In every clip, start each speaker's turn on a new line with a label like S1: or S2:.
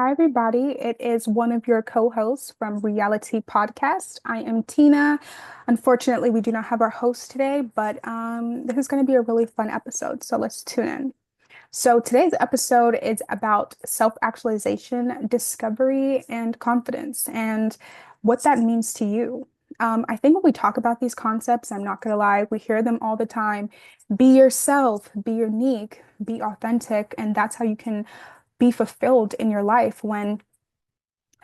S1: Hi, everybody. It is one of your co-hosts from Reality Podcast. I am Tina. Unfortunately, we do not have our host today, but this is going to be a really fun episode. So let's tune in. So today's episode is about self-actualization, discovery, and confidence, and what that means to you. I think when we talk about these concepts, I'm not going to lie, we hear them all the time. Be yourself, be unique, be authentic, and that's how you can be fulfilled in your life when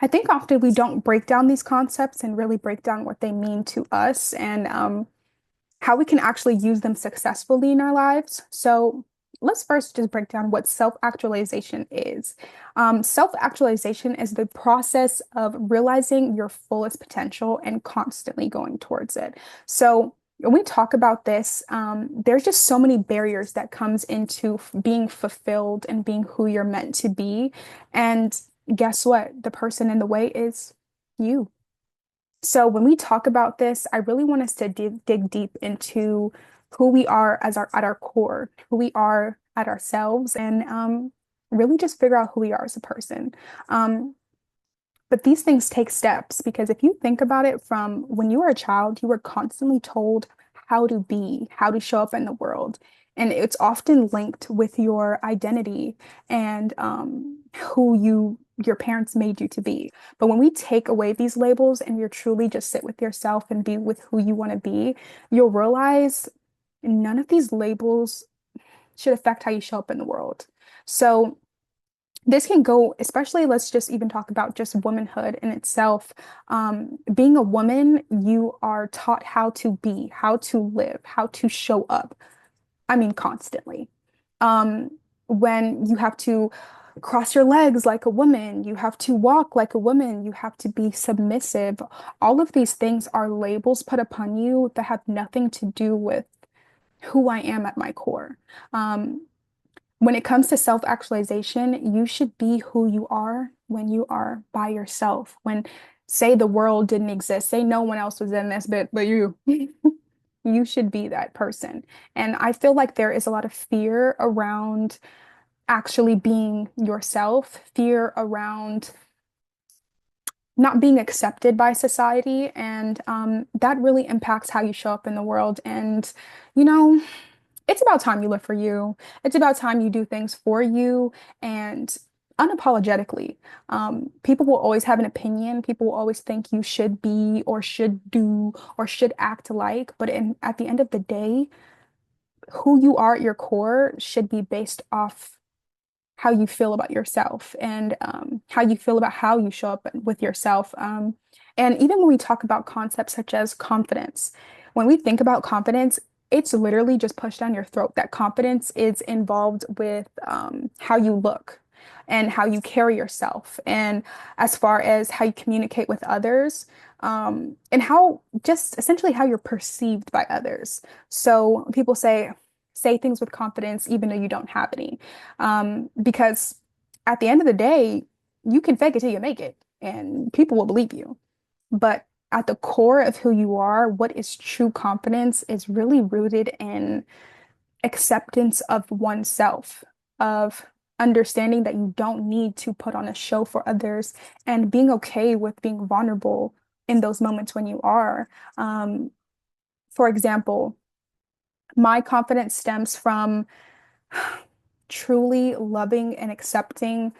S1: I think often we don't break down these concepts and really break down what they mean to us and how we can actually use them successfully in our lives. So let's first just break down what self-actualization is. Self-actualization is the process of realizing your fullest potential and constantly going towards it. So when we talk about this, there's just so many barriers that comes into being fulfilled and being who you're meant to be. And guess what? The person in the way is you. So when we talk about this, I really want us to dig deep into who we are as our at our core, who we are at ourselves, and really just figure out who we are as a person. Um, but these things take steps because if you think about it from when you were a child, you were constantly told how to be, how to show up in the world. And it's often linked with your identity and who your parents made you to be. But when we take away these labels and you truly just sit with yourself and be with who you want to be, you'll realize none of these labels should affect how you show up in the world. So this can go, especially let's just even talk about just womanhood in itself. Being a woman, you are taught how to be, how to live, how to show up. I mean, constantly. Um, when you have to cross your legs like a woman, you have to walk like a woman, you have to be submissive. All of these things are labels put upon you that have nothing to do with who I am at my core. Um, when it comes to self-actualization, you should be who you are when you are by yourself. When, say, the world didn't exist, say no one else was in this bit but you. You should be that person. And I feel like there is a lot of fear around actually being yourself, fear around not being accepted by society. And that really impacts how you show up in the world. And, you know, it's about time you live for you. It's about time you do things for you and unapologetically. People will always have an opinion. People will always think you should be or should do or should act like. But at the end of the day, who you are at your core should be based off how you feel about yourself and how you feel about how you show up with yourself. And even when we talk about concepts such as confidence, when we think about confidence, it's literally just pushed down your throat that confidence is involved with how you look and how you carry yourself, and as far as how you communicate with others, and how just essentially how you're perceived by others. So people say things with confidence even though you don't have any. Because at the end of the day, you can fake it till you make it, and people will believe you. But at the core of who you are, what is true confidence is really rooted in acceptance of oneself, of understanding that you don't need to put on a show for others, and being okay with being vulnerable in those moments when you are. Um, for example, my confidence stems from truly loving and accepting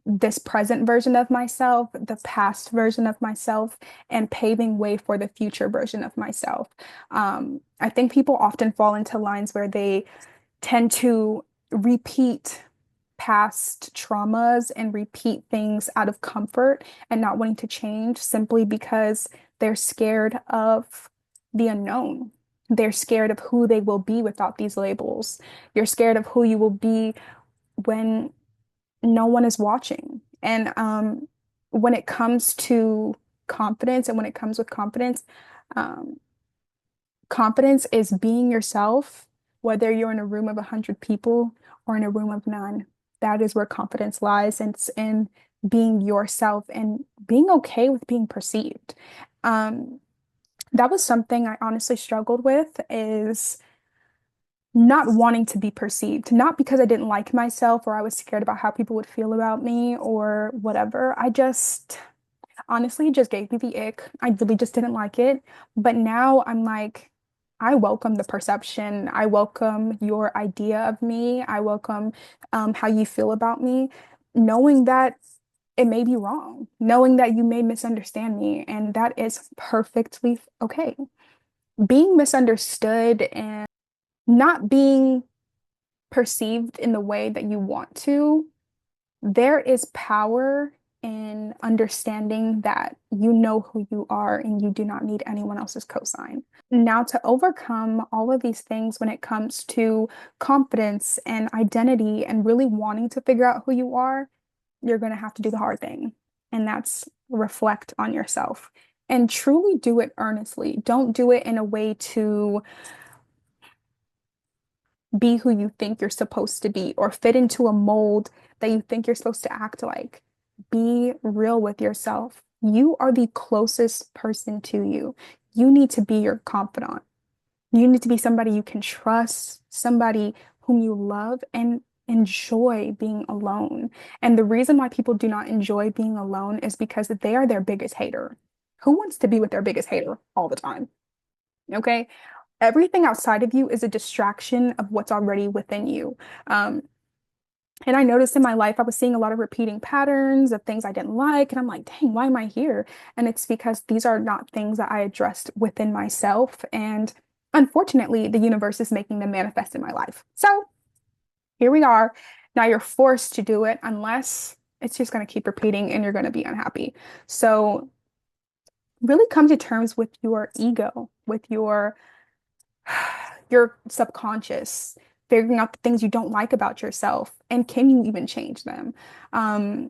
S1: this present version of myself, the past version of myself, and paving way for the future version of myself. I think people often fall into lines where they tend to repeat past traumas and repeat things out of comfort and not wanting to change simply because they're scared of the unknown. They're scared of who they will be without these labels. You're scared of who you will be when no one is watching. And when it comes to confidence and when it comes with confidence, um, confidence is being yourself, whether you're in a room of 100 people or in a room of none. That is where confidence lies, and it's in being yourself and being okay with being perceived. Um, that was something I honestly struggled with is not wanting to be perceived, not because I didn't like myself or I was scared about how people would feel about me or whatever. I just honestly, it just gave me the ick. I really just didn't like it. But now I'm like, I welcome the perception. I welcome your idea of me. I welcome how you feel about me, knowing that it may be wrong, knowing that you may misunderstand me, and that is perfectly okay. Being misunderstood and not being perceived in the way that you want to, there is power in understanding that you know who you are and you do not need anyone else's cosign. Now, to overcome all of these things when it comes to confidence and identity and really wanting to figure out who you are, you're going to have to do the hard thing. And that's reflect on yourself and truly do it earnestly. Don't do it in a way to be who you think you're supposed to be or fit into a mold that you think you're supposed to act like. Be real with yourself. You are the closest person to you. You need to be your confidant. You need to be somebody you can trust, somebody whom you love and enjoy being alone. And the reason why people do not enjoy being alone is because they are their biggest hater. Who wants to be with their biggest hater all the time? Okay. Everything outside of you is a distraction of what's already within you. Um, and I noticed in my life, I was seeing a lot of repeating patterns of things I didn't like. And I'm like, dang, why am I here? And it's because these are not things that I addressed within myself. And unfortunately, the universe is making them manifest in my life. So here we are. Now you're forced to do it unless it's just going to keep repeating and you're going to be unhappy. So really come to terms with your ego, with your subconscious, figuring out the things you don't like about yourself, and can you even change them? Um,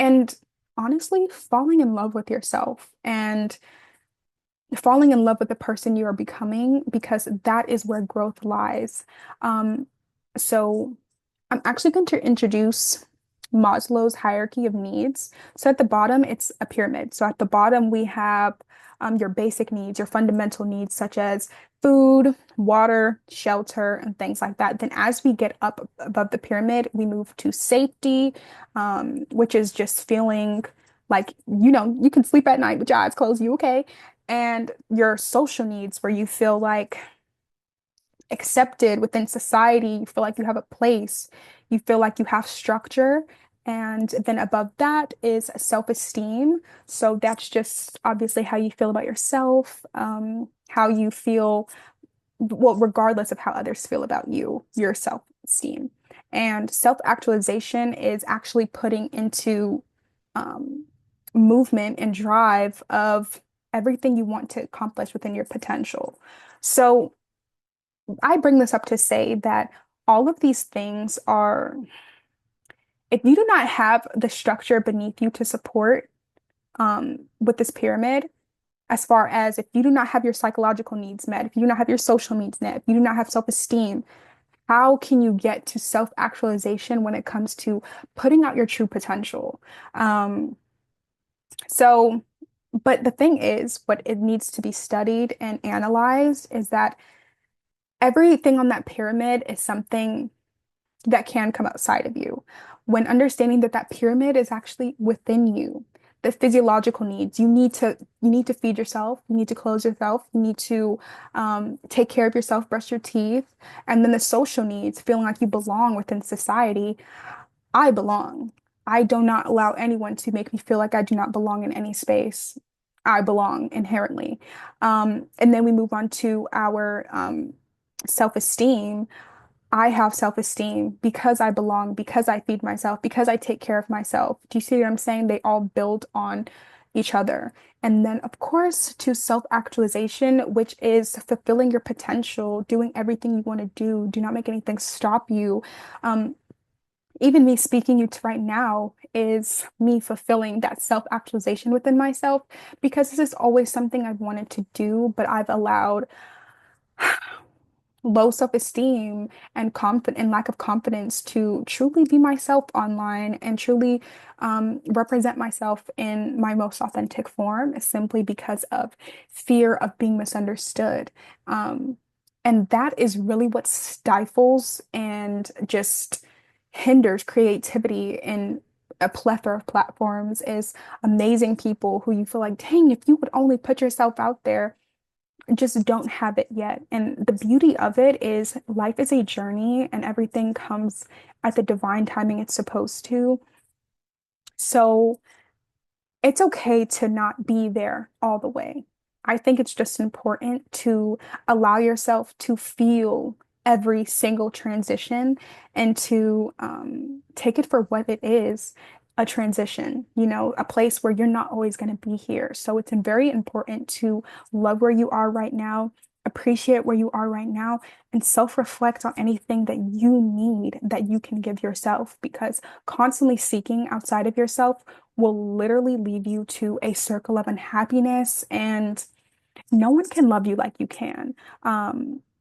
S1: and honestly, falling in love with yourself and falling in love with the person you are becoming, because that is where growth lies. Um, so I'm actually going to introduce Maslow's hierarchy of needs. So at the bottom, it's a pyramid. So at the bottom, we have your basic needs, your fundamental needs, such as food, water, shelter, and things like that. Then as we get up above the pyramid, we move to safety, which is just feeling like, you can sleep at night with your eyes closed, you okay? And your social needs, where you feel like accepted within society, you feel like you have a place, you feel like you have structure. And then above that is self-esteem. So that's just obviously how you feel about yourself, how you feel, well, regardless of how others feel about you, your self-esteem. And self-actualization is actually putting into um, movement and drive of everything you want to accomplish within your potential. So I bring this up to say that all of these things are, if you do not have the structure beneath you to support with this pyramid, as far as if you do not have your psychological needs met, if you do not have your social needs met, if you do not have self-esteem, how can you get to self-actualization when it comes to putting out your true potential? Um, so, but the thing is, what it needs to be studied and analyzed is that everything on that pyramid is something that can come outside of you. When understanding that that pyramid is actually within you, the physiological needs, you need to feed yourself, you need to clothe yourself, you need to take care of yourself, brush your teeth, and then the social needs, feeling like you belong within society. I belong. I do not allow anyone to make me feel like I do not belong in any space. I belong inherently. And then we move on to our self-esteem. I have self-esteem because I belong, because I feed myself, because I take care of myself. Do you see what I'm saying? They all build on each other. And then, of course, to self-actualization, which is fulfilling your potential, doing everything you want to do. Do not make anything stop you. Um, Even me speaking you to right now is me fulfilling that self-actualization within myself, because this is always something I've wanted to do, but I've allowed low self-esteem and confident and lack of confidence to truly be myself online and truly represent myself in my most authentic form, simply because of fear of being misunderstood. Um, And that is really what stifles and just hinders creativity in a plethora of platforms is amazing people who you feel like, dang, if you would only put yourself out there, just don't have it yet. And the beauty of it is life is a journey and everything comes at the divine timing it's supposed to. So it's okay to not be there all the way. I think it's just important to allow yourself to feel every single transition and to take it for what it is, a transition, a place where you're not always going to be here. So it's very important to love where you are right now, appreciate where you are right now, and self-reflect on anything that you need that you can give yourself because constantly seeking outside of yourself will literally lead you to a circle of unhappiness, and no one can love you like you can.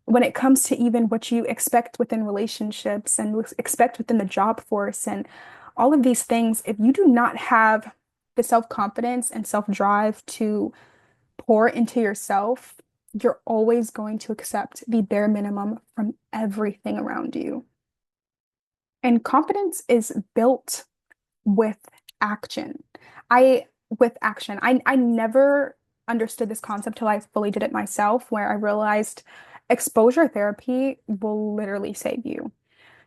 S1: When it comes to even what you expect within relationships and expect within the job force and all of these things, if you do not have the self-confidence and self-drive to pour into yourself, you're always going to accept the bare minimum from everything around you. And confidence is built with action. I with action. I never understood this concept till I fully did it myself, where I realized exposure therapy will literally save you.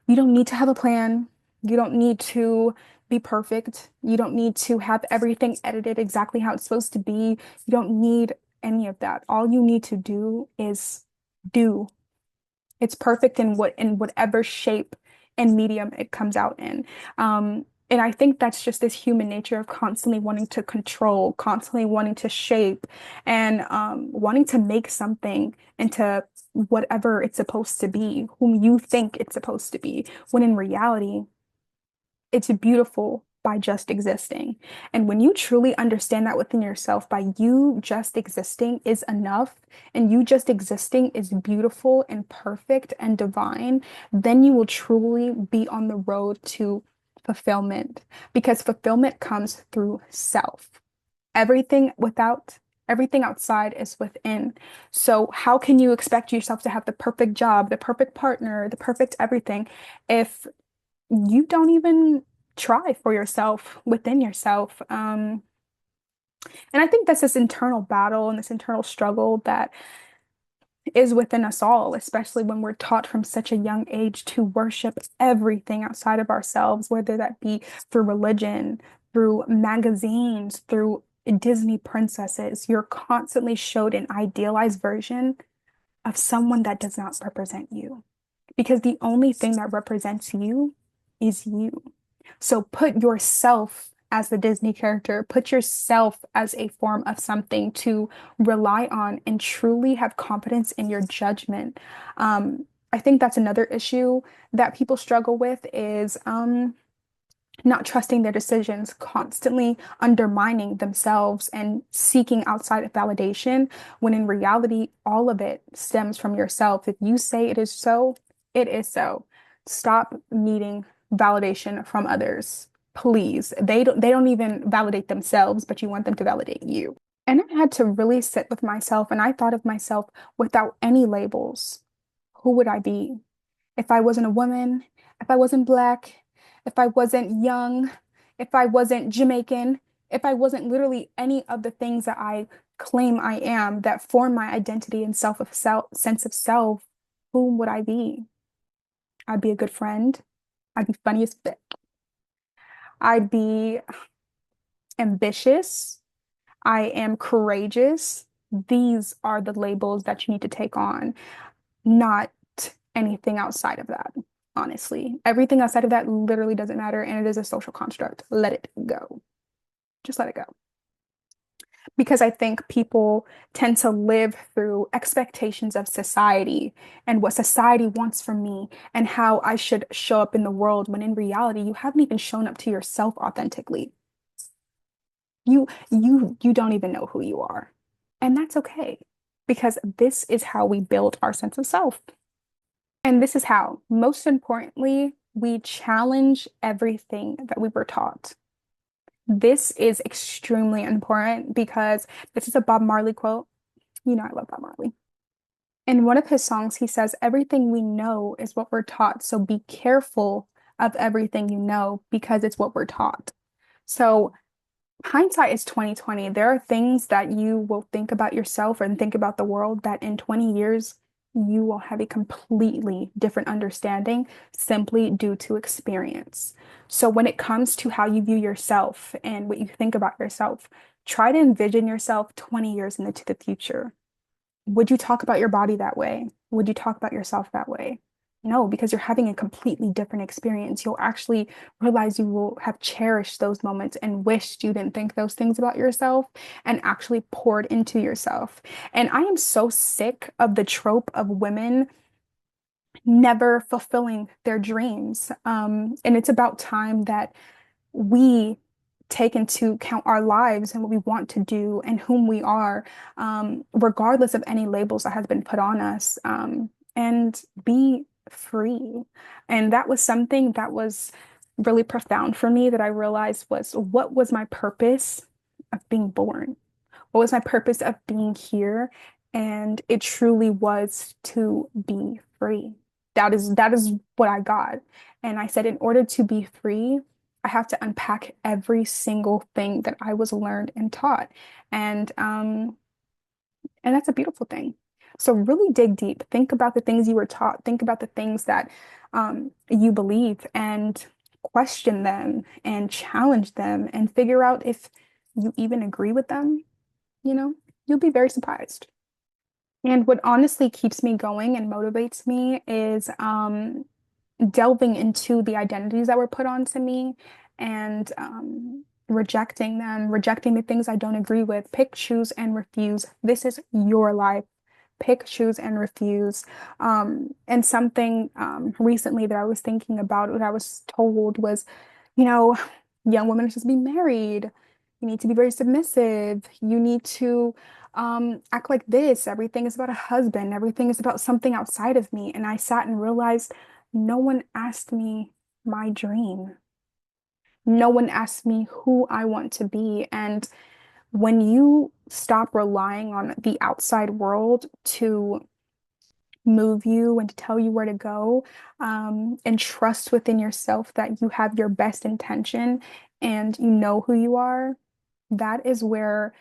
S1: You don't need to have a plan. You don't need to be perfect. You don't need to have everything edited exactly how it's supposed to be. You don't need any of that. All you need to do is do. It's perfect in whatever shape and medium it comes out in. And I think that's just this human nature of constantly wanting to control, constantly wanting to shape, and wanting to make something into whatever it's supposed to be, whom you think it's supposed to be, when in reality, it's beautiful by just existing. And when you truly understand that within yourself, by you just existing is enough, and you just existing is beautiful and perfect and divine, then you will truly be on the road to fulfillment because fulfillment comes through self. Everything outside is within. So how can you expect yourself to have the perfect job, the perfect partner, the perfect everything if you don't even try for yourself within yourself. And I think that's this internal battle and this internal struggle that is within us all, especially when we're taught from such a young age to worship everything outside of ourselves, whether that be through religion, through magazines, through Disney princesses. You're constantly showed an idealized version of someone that does not represent you because the only thing that represents you is you. So put yourself as the Disney character, put yourself as a form of something to rely on and truly have confidence in your judgment. I think that's another issue that people struggle with is not trusting their decisions, constantly undermining themselves and seeking outside of validation, when in reality, all of it stems from yourself. If you say it is so, it is so. Stop needing validation from others. Please. They don't even validate themselves, but you want them to validate you. And I had to really sit with myself and I thought of myself without any labels. Who would I be? If I wasn't a woman, if I wasn't black, if I wasn't young, if I wasn't Jamaican, if I wasn't literally any of the things that I claim I am that form my identity and sense of self, who would I be? I'd be a good friend. I'd be funny as fit. I'd be ambitious. I am courageous. These are the labels that you need to take on, not anything outside of that, honestly. Everything outside of that literally doesn't matter, and it is a social construct. Let it go. Just let it go. Because I think people tend to live through expectations of society and what society wants from me and how I should show up in the world, when in reality, you haven't even shown up to yourself authentically. You don't even know who you are. And that's okay, because this is how we build our sense of self. And this is how, most importantly, we challenge everything that we were taught. This is extremely important because this is a Bob Marley quote. You know, I love Bob Marley. In one of his songs, he says, everything we know is what we're taught. So be careful of everything you know because it's what we're taught. So hindsight is 2020. There are things that you will think about yourself and think about the world that in 20 years you will have a completely different understanding simply due to experience. So when it comes to how you view yourself and what you think about yourself, try to envision yourself 20 years into the future. Would you talk about your body that way? Would you talk about yourself that way? No, because you're having a completely different experience. You'll actually realize you will have cherished those moments and wished you didn't think those things about yourself and actually poured into yourself. And I am so sick of the trope of women never fulfilling their dreams. And it's about time that we take into account our lives and what we want to do and whom we are, regardless of any labels that has been put on us, and be free. And that was something that was really profound for me that I realized was what was my purpose of being born? What was my purpose of being here? And it truly was to be free. That is what I got. And I said, in order to be free, I have to unpack every single thing that I was learned and taught. And that's a beautiful thing. So really dig deep. Think about the things you were taught. Think about the things that you believe and question them and challenge them and figure out if you even agree with them. You know, you'll be very surprised. And what honestly keeps me going and motivates me is delving into the identities that were put onto me and rejecting them, rejecting the things I don't agree with. Pick, choose, and refuse. This is your life. Pick, choose, and refuse. And something recently that I was thinking about, what I was told was, you know, young women are supposed to be married. You need to be very submissive. You need to act like this. Everything is about a husband. Everything is about something outside of me. And I sat and realized no one asked me my dream. No one asked me who I want to be. And when you stop relying on the outside world to move you and to tell you where to go, and trust within yourself that you have your best intention and you know who you are, that is where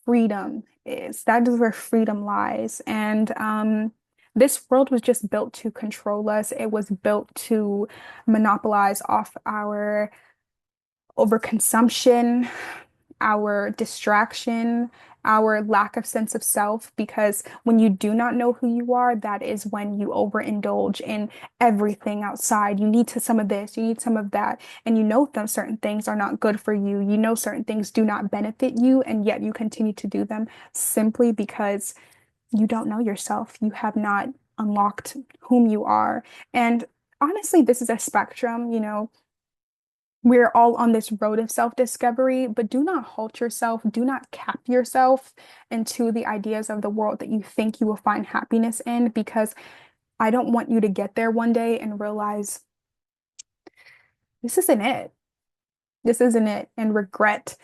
S1: freedom is. That is where freedom lies. And this world was just built to control us. It was built to monopolize off our overconsumption, our distraction, our lack of sense of self. Because when you do not know who you are, that is when you overindulge in everything outside. You need to some of this, you need some of that, and you know that certain things are not good for you. You know certain things do not benefit you, and yet you continue to do them simply because you don't know yourself. You have not unlocked whom you are. And honestly, this is a spectrum, you know. We're all on this road of self-discovery, but do not halt yourself. Do not cap yourself into the ideas of the world that you think you will find happiness in, because I don't want you to get there one day and realize this isn't it. This isn't it, and regret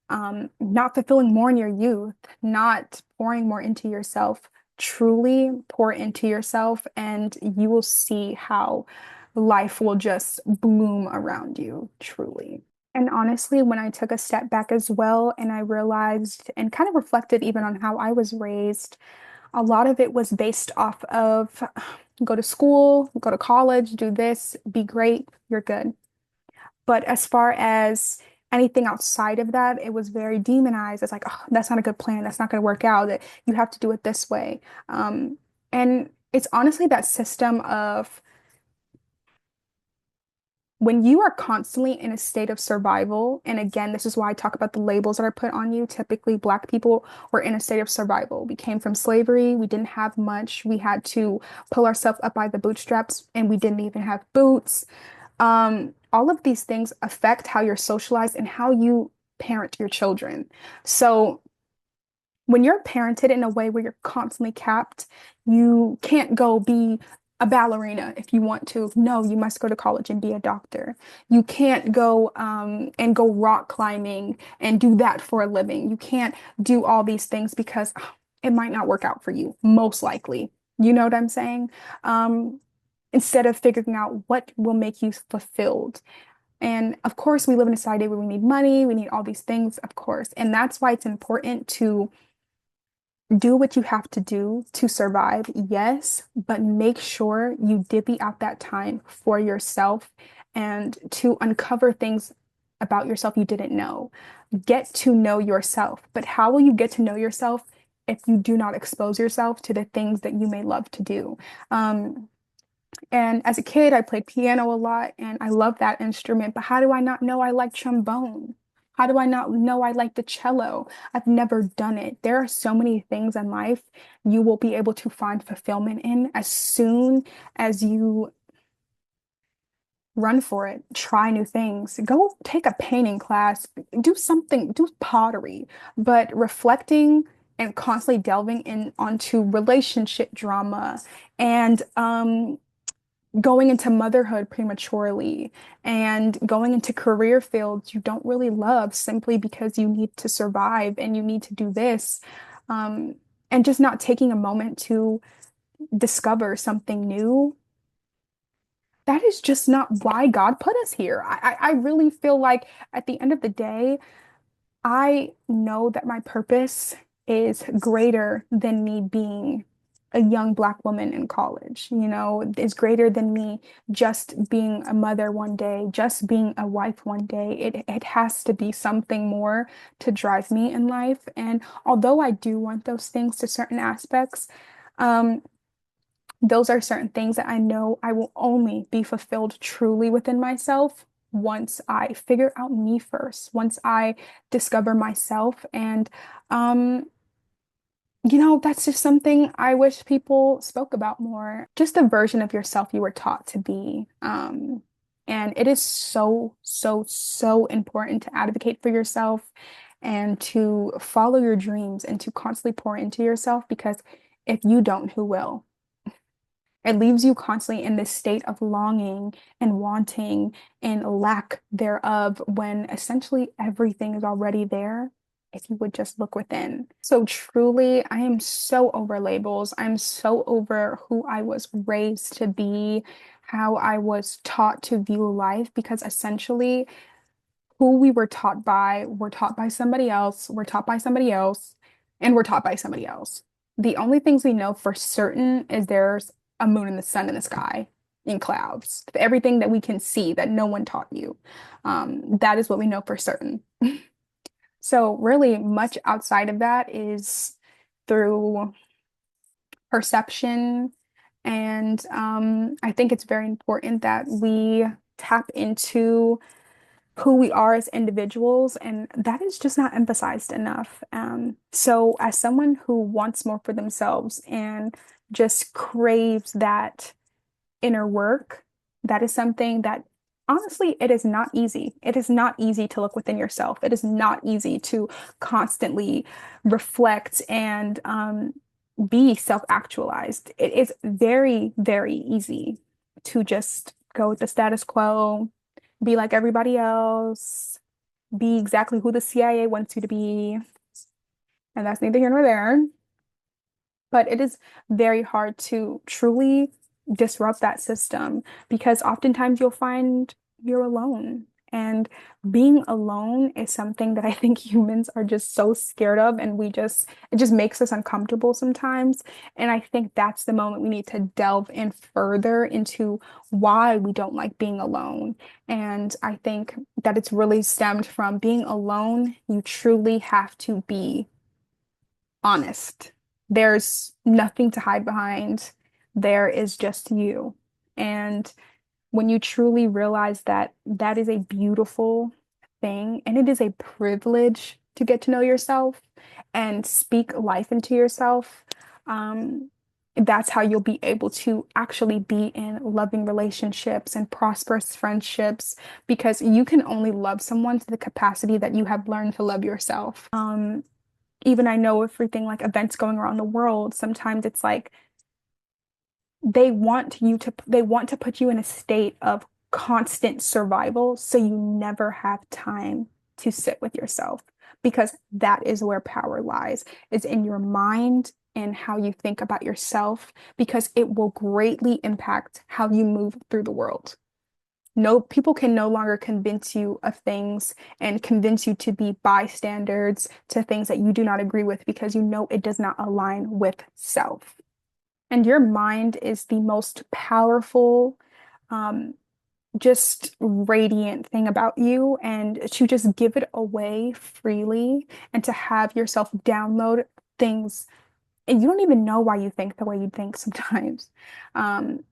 S1: not fulfilling more in your youth, not pouring more into yourself. Truly pour into yourself, and you will see how life will just bloom around you, truly. And honestly, when I took a step back as well, and I realized and kind of reflected even on how I was raised, a lot of it was based off of go to school, go to college, do this, be great, you're good. But as far as anything outside of that, it was very demonized. It's like, oh, that's not a good plan. That's not going to work out. That you have to do it this way. And it's honestly that system of when you are constantly in a state of survival, and again, this is why I talk about the labels that are put on you. Typically, Black people were in a state of survival. We came from slavery. We didn't have much. We had to pull ourselves up by the bootstraps, and we didn't even have boots. All of these things affect how you're socialized and how you parent your children. So when you're parented in a way where you're constantly capped, you can't go be a ballerina if you want to. No, you must go to college and be a doctor. You can't go and go rock climbing and do that for a living. You can't do all these things because it might not work out for you, most likely. You know what I'm saying? Um, Instead of figuring out what will make you fulfilled. And of course, we live in a society where we need money, we need all these things, of course. And that's why it's important to do what you have to do to survive, yes, but make sure you divvy out that time for yourself and to uncover things about yourself you didn't know. Get to know yourself. But how will you get to know yourself if you do not expose yourself to the things that you may love to do? Um, and as a kid, I played piano a lot and I love that instrument. But how do I not know I like trombone? How do I not know I like the cello? I've never done it. There are so many things in life you will be able to find fulfillment in as soon as you run for it, try new things, go take a painting class, do something, do pottery, but reflecting and constantly delving in onto relationship drama and going into motherhood prematurely and going into career fields you don't really love simply because you need to survive and you need to do this. Um, and just not taking a moment to discover something new. That is just not why God put us here. I really feel like at the end of the day, I know that my purpose is greater than me being a young Black woman in college, is greater than me just being a mother one day, just being a wife one day. It has to be something more to drive me in life. And although I do want those things to certain aspects, um, those are certain things that I know I will only be fulfilled truly within myself once I figure out me first, once I discover myself. And, um, that's just something I wish people spoke about more. Just the version of yourself you were taught to be. And it is so, so, so important to advocate for yourself and to follow your dreams and to constantly pour into yourself because if you don't, who will? It leaves you constantly in this state of longing and wanting and lack thereof when essentially everything is already there if you would just look within. So truly, I am so over labels. I'm so over who I was raised to be, how I was taught to view life, because essentially who we were taught by somebody else, we're taught by somebody else, and we're taught by somebody else. The only things we know for certain is there's a moon and the sun in the sky in clouds. Everything that we can see that no one taught you. That is what we know for certain. So really much outside of that is through perception. And I think it's very important that we tap into who we are as individuals, and that is just not emphasized enough. So, as someone who wants more for themselves and just craves that inner work, that is something that honestly, it is not easy. It is not easy to look within yourself. It is not easy to constantly reflect and be self-actualized. It is very, very easy to just go with the status quo, be like everybody else, be exactly who the CIA wants you to be. And that's neither here nor there. But it is very hard to truly disrupt that system because oftentimes you'll find you're alone. And being alone is something that I think humans are just so scared of, and it just makes us uncomfortable sometimes. And I think that's the moment we need to delve in further into why we don't like being alone. And I think that it's really stemmed from being alone. You truly have to be honest. There's nothing to hide behind. There is just you. And when you truly realize that that is a beautiful thing and it is a privilege to get to know yourself and speak life into yourself, um, that's how you'll be able to actually be in loving relationships and prosperous friendships because you can only love someone to the capacity that you have learned to love yourself. Even I know everything like events going around the world, sometimes it's like they want to put you in a state of constant survival so you never have time to sit with yourself because that is where power lies. It's in your mind in how you think about yourself because it will greatly impact how you move through the world. No, people can no longer convince you of things and convince you to be bystanders to things that you do not agree with because you know it does not align with self. And your mind is the most powerful, um, just radiant thing about you. And to just give it away freely and to have yourself download things and you don't even know why you think the way you think sometimes.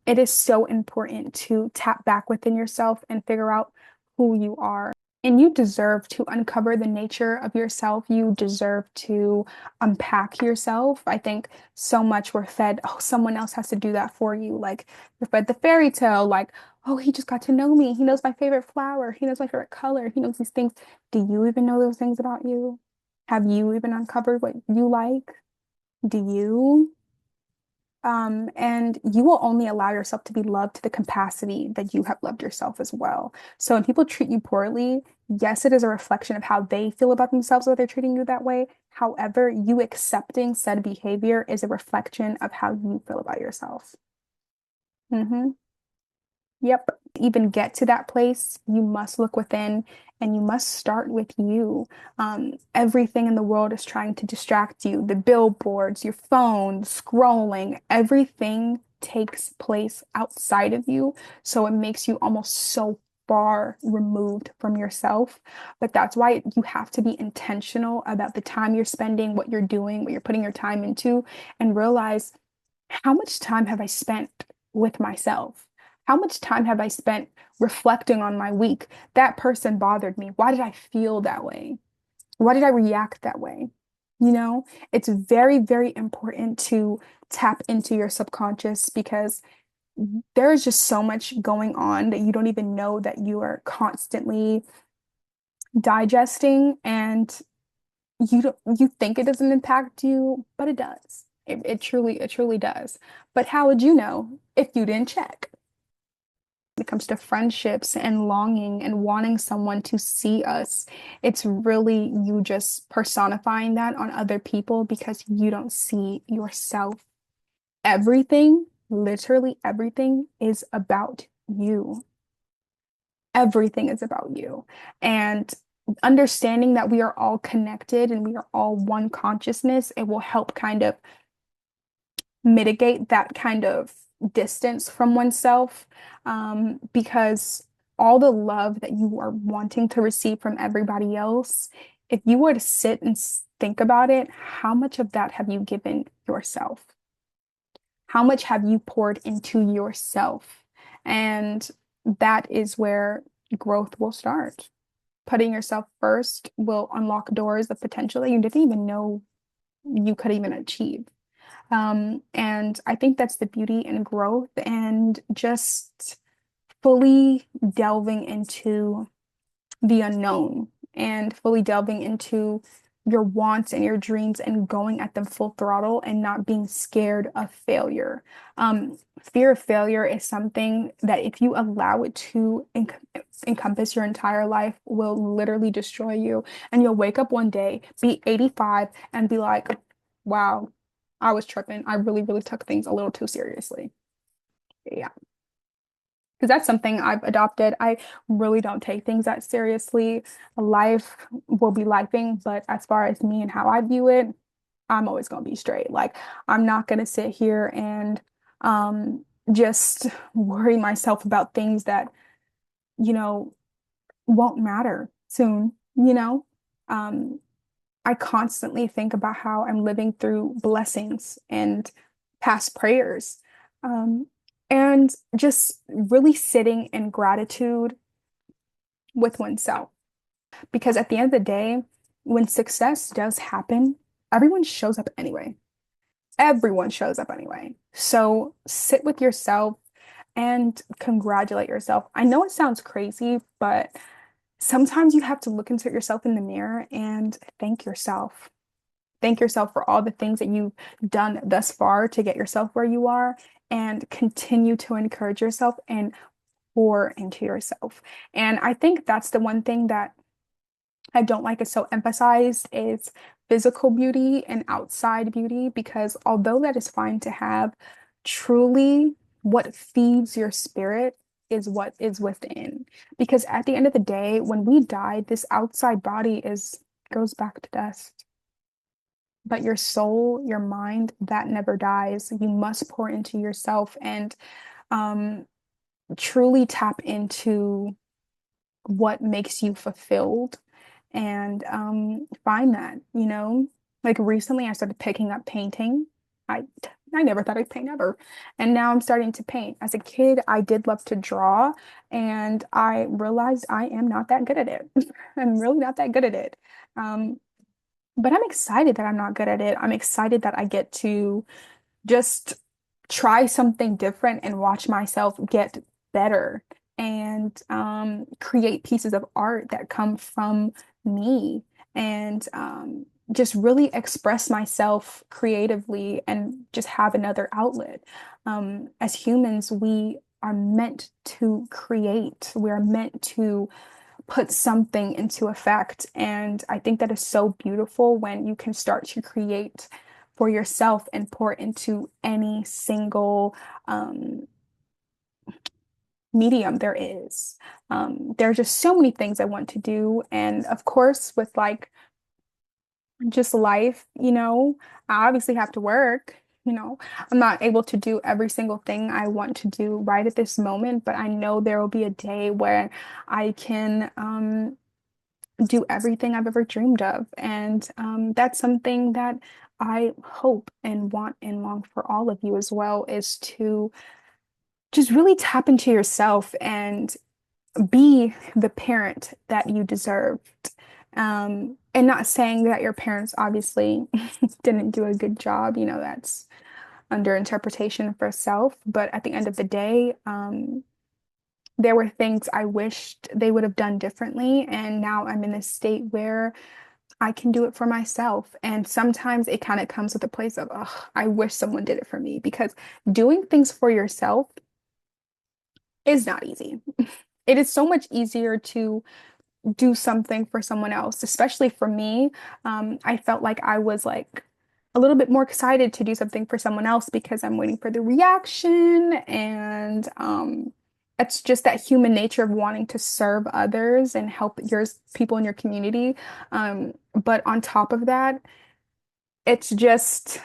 S1: It is so important to tap back within yourself and figure out who you are. And you deserve to uncover the nature of yourself. You deserve to unpack yourself. I think so much we're fed, oh, someone else has to do that for you. Like you're fed the fairy tale, like, oh, he just got to know me. He knows my favorite flower. He knows my favorite color. He knows these things. Do you even know those things about you? Have you even uncovered what you like? Do you? And you will only allow yourself to be loved to the capacity that you have loved yourself as well. So when people treat you poorly, yes, it is a reflection of how they feel about themselves that they're treating you that way. However, you accepting said behavior is a reflection of how you feel about yourself. Hmm. Yep. Even get to that place, you must look within and you must start with you. Everything in the world is trying to distract you. The billboards, your phone, scrolling, everything takes place outside of you. So it makes you almost so far removed from yourself. But that's why you have to be intentional about the time you're spending, what you're doing, what you're putting your time into, and realize how much time have I spent with myself? How much time have I spent reflecting on my week? That person bothered me. Why did I feel that way? Why did I react that way? You know, it's very, very important to tap into your subconscious because there is just so much going on that you don't even know that you are constantly digesting and you think it doesn't impact you, but it does. It truly does. But how would you know if you didn't check? When it comes to friendships and longing and wanting someone to see us, it's really you just personifying that on other people because you don't see yourself. Everything, literally everything is about you. Everything is about you. And understanding that we are all connected and we are all one consciousness, it will help kind of mitigate that kind of distance from oneself, because all the love that you are wanting to receive from everybody else, if you were to sit and think about it, how much of that have you given yourself? How much have you poured into yourself? And that is where growth will start. Putting yourself first will unlock doors of potential that you didn't even know you could even achieve. And I think that's the beauty in growth and just fully delving into the unknown and fully delving into your wants and your dreams and going at them full throttle and not being scared of failure. Fear of failure is something that if you allow it to encompass your entire life will literally destroy you. And you'll wake up one day, be 85 and be like, wow, I was tripping. I really, really took things a little too seriously. Yeah. Because that's something I've adopted. I really don't take things that seriously. Life will be lifing, but as far as me and how I view it, I'm always going to be straight. Like, I'm not going to sit here and just worry myself about things that, you know, won't matter soon, you know? Um, I constantly think about how I'm living through blessings and past prayers. Um, and just really sitting in gratitude with oneself. Because at the end of the day, when success does happen, everyone shows up anyway. Everyone shows up anyway. So sit with yourself and congratulate yourself. I know it sounds crazy, but sometimes you have to look into yourself in the mirror and thank yourself. Thank yourself for all the things that you've done thus far to get yourself where you are, and continue to encourage yourself and pour into yourself. And I think that's the one thing that I don't like it so emphasized is physical beauty and outside beauty, because although that is fine to have, truly what feeds your spirit is what is within. Because at the end of the day, when we die, this outside body is goes back to dust. But your soul, your mind, that never dies. You must pour into yourself and um, truly tap into what makes you fulfilled and find that, you know. Like recently I started picking up painting. I I never thought I'd paint ever. And now I'm starting to paint. As a kid, I did love to draw, and I realized I am not that good at it. I'm really not that good at it. Um, but I'm excited that I'm not good at it. I'm excited that I get to just try something different and watch myself get better and create pieces of art that come from me and just really express myself creatively and just have another outlet. As humans, we are meant to create. We are meant to put something into effect. And I think that is so beautiful when you can start to create for yourself and pour into any single medium there is. There are just so many things I want to do. And of course, with like just life, you know, I obviously have to work. You know, I'm not able to do every single thing I want to do right at this moment, but I know there will be a day where I can do everything I've ever dreamed of. And that's something that I hope and want and long for all of you as well, is to just really tap into yourself and be the parent that you deserved. And not saying that your parents obviously didn't do a good job, you know, that's under interpretation for self. But at the end of the day, there were things I wished they would have done differently. And now I'm in a state where I can do it for myself. And sometimes it kind of comes with a place of, oh, I wish someone did it for me, because doing things for yourself is not easy. It is so much easier to do something for someone else, especially for me. I felt like I was like a little bit more excited to do something for someone else because I'm waiting for the reaction. And it's just that human nature of wanting to serve others and help your people in your community. But on top of that, it's just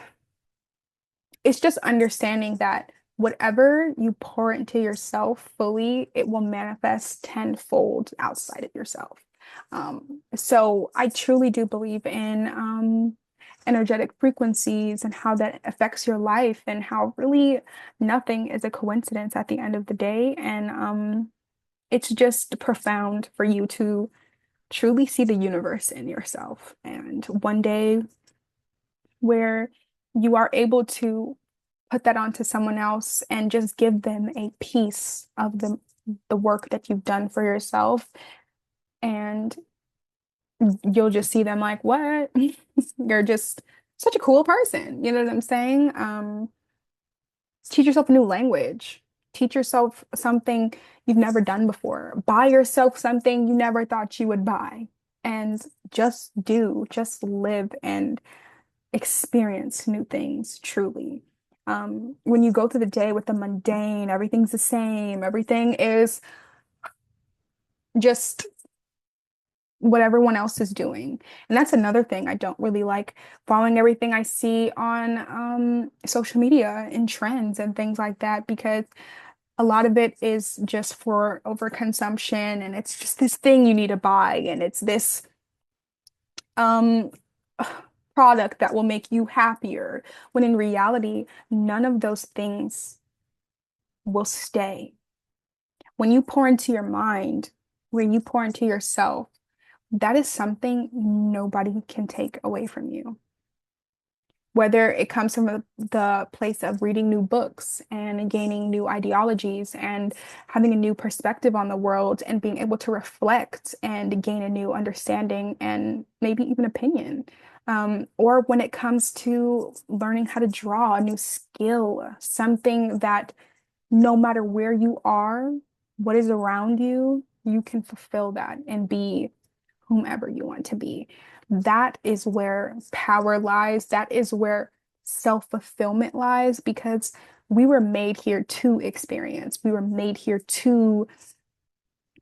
S1: it's just understanding that whatever you pour into yourself fully, it will manifest tenfold outside of yourself. So I truly do believe in energetic frequencies and how that affects your life, and how really nothing is a coincidence at the end of the day. And it's just profound for you to truly see the universe in yourself. And one day where you are able to put that onto someone else and just give them a piece of the work that you've done for yourself, and you'll just see them like, what? You're just such a cool person. You know what I'm saying? Teach yourself a new language. Teach yourself something you've never done before. Buy yourself something you never thought you would buy. And just live and experience new things truly. When you go through the day with the mundane, everything's the same, everything is just what everyone else is doing. And that's another thing I don't really like, following everything I see on social media and trends and things like that, because a lot of it is just for overconsumption, and it's just this thing you need to buy, and it's this um product that will make you happier, when in reality, none of those things will stay. When you pour into your mind, when you pour into yourself, that is something nobody can take away from you. Whether it comes from the place of reading new books and gaining new ideologies and having a new perspective on the world and being able to reflect and gain a new understanding and maybe even opinion. Or when it comes to learning how to draw a new skill, something that no matter where you are, what is around you, you can fulfill that and be whomever you want to be. That is where power lies. That is where self-fulfillment lies because we were made here to experience. We were made here to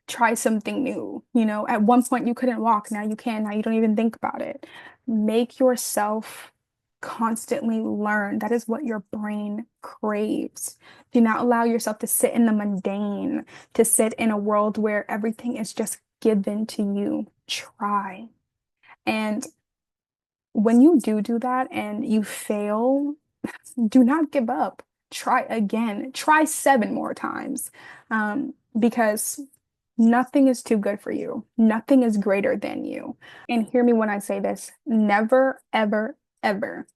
S1: try something new. You know, at one point you couldn't walk, now you can, now you don't even think about it. Make yourself constantly learn. That is what your brain craves. Do not allow yourself to sit in the mundane, to sit in a world where everything is just given to you. Try. And when you do that and you fail, do not give up. Try again. Try 7 more times. Because nothing is too good for you. Nothing is greater than you. And hear me when I say this, never, ever, ever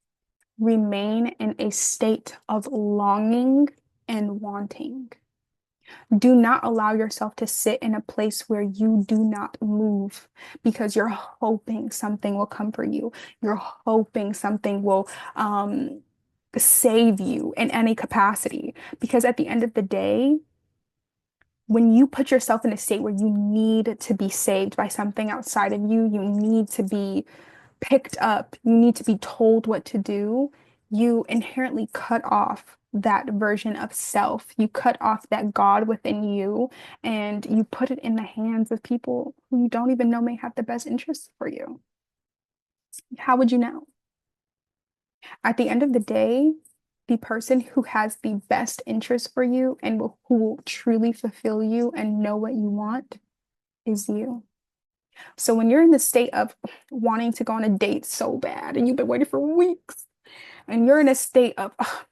S1: remain in a state of longing and wanting. Do not allow yourself to sit in a place where you do not move because you're hoping something will come for you. You're hoping something will save you in any capacity. Because at the end of the day, when you put yourself in a state where you need to be saved by something outside of you, you need to be picked up, you need to be told what to do, you inherently cut off that version of self. You cut off that God within you and you put it in the hands of people who you don't even know may have the best interests for you. How would you know? At the end of the day, the person who has the best interest for you and who will truly fulfill you and know what you want is you. So when you're in the state of wanting to go on a date so bad and you've been waiting for weeks and you're in a state of, "Ugh,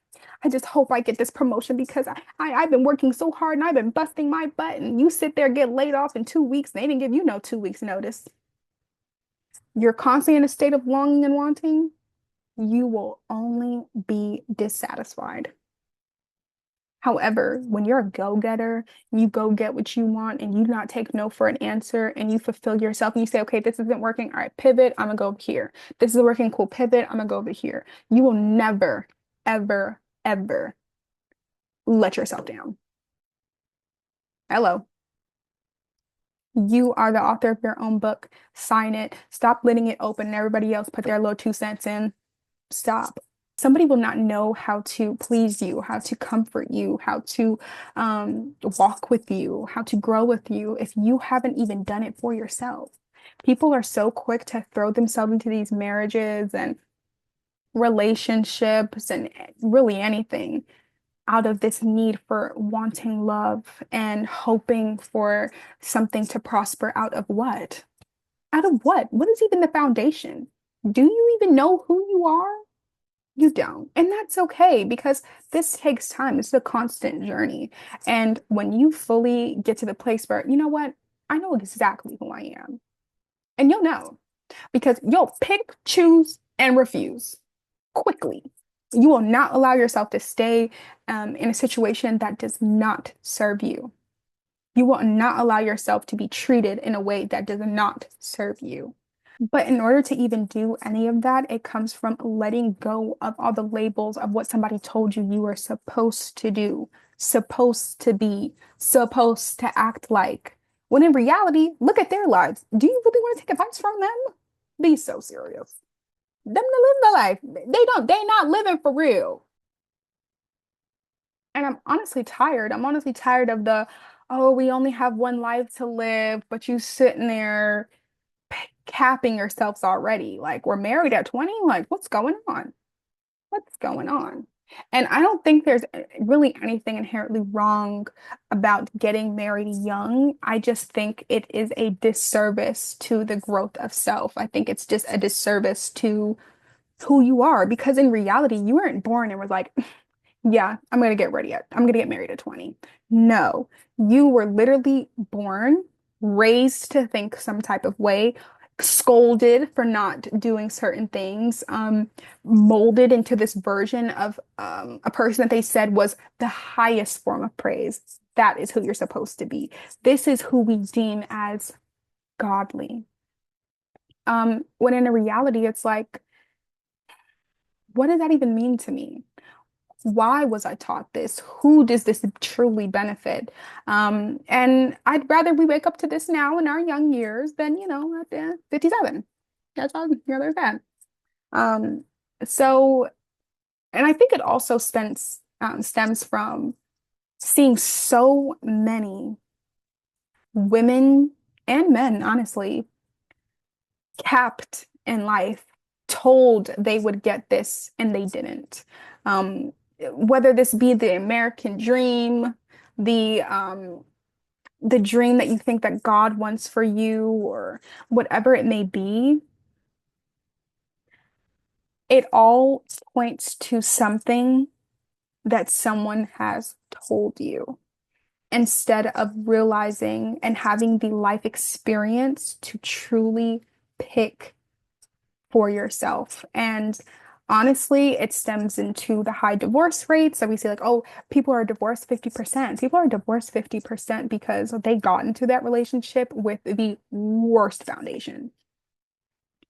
S1: I just hope I get this promotion because I've been working so hard and I've been busting my butt," and you sit there, get laid off in 2 weeks, and they didn't give you no 2 weeks notice. You're constantly in a state of longing and wanting, you will only be dissatisfied. However, when you're a go-getter, you go get what you want and you do not take no for an answer and you fulfill yourself and you say, okay, this isn't working. All right, pivot. I'm gonna go over here. This is working. Cool. Pivot. I'm gonna go over here. You will never, ever, ever let yourself down. Hello. You are the author of your own book. Sign it. Stop letting it open and everybody else put their little 2 cents in. Stop. Somebody will not know how to please you, how to comfort you, how to walk with you, how to grow with you if you haven't even done it for yourself. People are so quick to throw themselves into these marriages and relationships and really anything out of this need for wanting love and hoping for something to prosper out of what? Out of what? What is even the foundation? Do you even know who you are? You don't. And that's okay because this takes time. It's a constant journey. And when you fully get to the place where, you know what? I know exactly who I am. And you'll know because you'll pick, choose, and refuse quickly. You will not allow yourself to stay in a situation that does not serve you. You will not allow yourself to be treated in a way that does not serve you. But in order to even do any of that, it comes from letting go of all the labels of what somebody told you were supposed to do, supposed to be, supposed to act like. When in reality, look at their lives. Do you really want to take advice from them? Be so serious. Them to live the life. They're not living for real. And I'm honestly tired. I'm honestly tired of the, oh, we only have one life to live, but you sitting there capping yourselves already. Like, we're married at 20? Like, what's going on? What's going on? And I don't think there's really anything inherently wrong about getting married young. I just think it is a disservice to the growth of self. I think it's just a disservice to who you are because in reality, you weren't born and were like, yeah, I'm gonna get ready I'm gonna get married at 20. No, you were literally born, raised to think some type of way, scolded for not doing certain things, molded into this version of a person that they said was the highest form of praise. That is who you're supposed to be. This is who we deem as godly. When in a reality, it's like, what does that even mean to me? Why was I taught this? Who does this truly benefit? And I'd rather we wake up to this now in our young years than, at the 57. That's all, there's that. Um, so, and I think it also stems from seeing so many women and men, honestly, capped in life, told they would get this and they didn't. Um, Whether this be the American dream, the dream that you think that God wants for you, or whatever it may be, it all points to something that someone has told you instead of realizing and having the life experience to truly pick for yourself. And honestly, it stems into the high divorce rates that we see, like, oh, people are divorced 50%. People are divorced 50% because they got into that relationship with the worst foundation.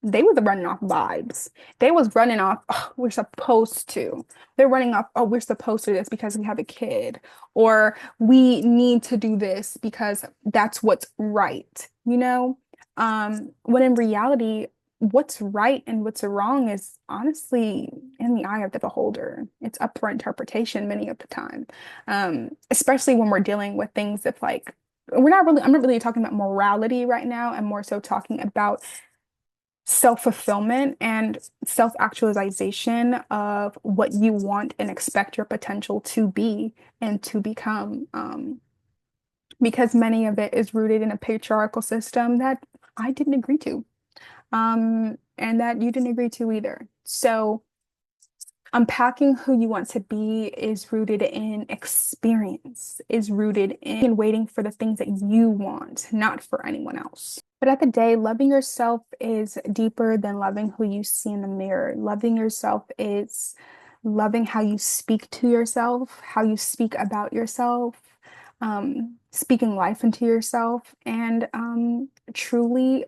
S1: They was running off vibes. They was running off, "Oh, we're supposed to." They're running off, "Oh, we're supposed to do this because we have a kid," or "we need to do this because that's what's right," you know? When in reality, what's right and what's wrong is honestly in the eye of the beholder. It's up for interpretation many of the time. Especially when we're dealing with things that like I'm not really talking about morality right now. I'm more so talking about self-fulfillment and self-actualization of what you want and expect your potential to be and to become. Because many of it is rooted in a patriarchal system that I didn't agree to, and that you didn't agree to either. So unpacking who you want to be is rooted in experience, is rooted in waiting for the things that you want, not for anyone else. But at the day, loving yourself is deeper than loving who you see in the mirror. Loving yourself is loving how you speak to yourself, how you speak about yourself, speaking life into yourself, and truly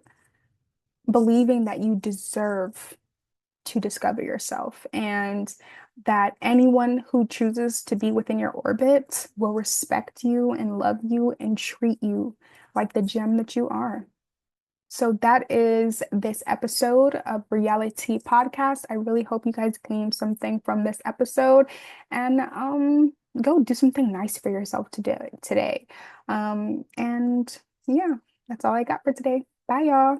S1: believing that you deserve to discover yourself and that anyone who chooses to be within your orbit will respect you and love you and treat you like the gem that you are. So that is this episode of Reality Podcast. I really hope you guys gained something from this episode and go do something nice for yourself today. And yeah, that's all I got for today. Bye, y'all.